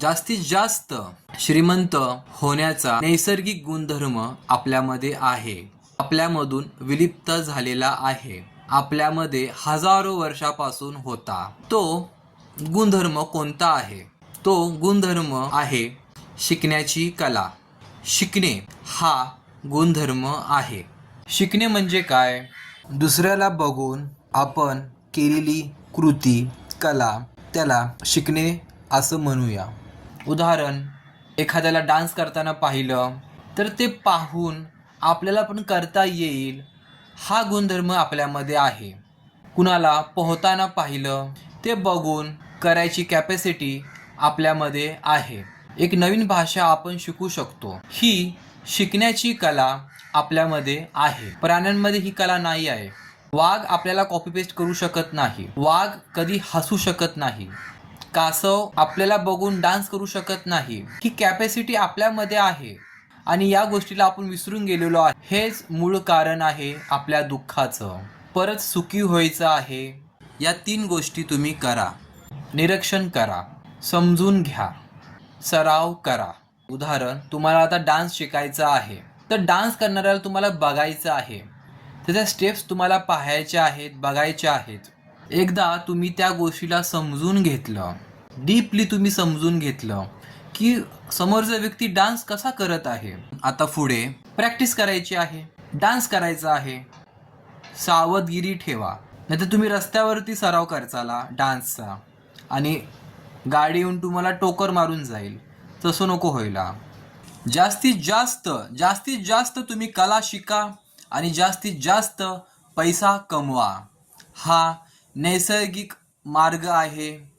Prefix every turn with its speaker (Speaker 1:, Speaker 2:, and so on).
Speaker 1: जास्तीत जास्त श्रीमंत होण्याचा नैसर्गिक गुणधर्म आपल्यामध्ये आहे, आपल्यामधून विलिप्त झालेला आहे, आपल्यामध्ये हजारो वर्षापासून होता। तो गुणधर्म कोणता आहे? तो गुणधर्म आहे शिकण्याची कला। शिकणे हा गुणधर्म आहे। शिकणे म्हणजे काय? दुसऱ्याला बघून आपण केलेली कृती, कला, त्याला शिकणे असं म्हणूया। उदाहरण, एखाद्याला डान्स करताना पाहिलं तर ते पाहून आपल्याला पण करता येईल, हा गुणधर्म आपल्यामध्ये आहे। कुणाला पोहताना पाहिलं ते बघून करायची कॅपॅसिटी आपल्यामध्ये आहे। एक नवीन भाषा आपण शिकू शकतो, ही शिकण्याची कला आपल्यामध्ये आहे। प्राण्यांमध्ये ही कला नाही आहे। वाघ आपल्याला कॉपी पेस्ट करू शकत नाही, वाघ कधी हसू शकत नाही, कासव आपल्याला बघून डान्स करू शकत नाही। ही कॅपॅसिटी आपल्यामध्ये आहे आणि या गोष्टीला आपण विसरून गेलेलो आहे। हेच मूळ कारण आहे आपल्या दुःखाचं। परत सुखी व्हायचं आहे, या 3 गोष्टी तुम्ही करा। निरीक्षण करा, समजून घ्या, सराव करा। उदाहरण, तुम्हाला आता डान्स शिकायचा आहे तर डान्स करणाऱ्याला तुम्हाला बघायचं आहे, त्याच्या स्टेप्स तुम्हाला पाहायच्या आहेत, बघायच्या आहेत। एकदा तुम्ही त्या गोष्टीला समजून घेतलं, डीपली तुम्ही समजून घेतलं की समोरचा व्यक्ती डान्स कसा करत आहे, आता पुढे प्रॅक्टिस करायची आहे, डान्स करायचा आहे। सावधगिरी ठेवा, नाहीतर तुम्ही रस्त्यावरती सराव करचाला डान्सचा आणि गाडी येऊन तुम्हाला टोकर मारून जाईल, तसं नको व्हायला। जास्तीत जास्त तुम्ही कला शिका आणि जास्तीत जास्त पैसा कमवा, हा नैसर्गिक मार्ग आहे।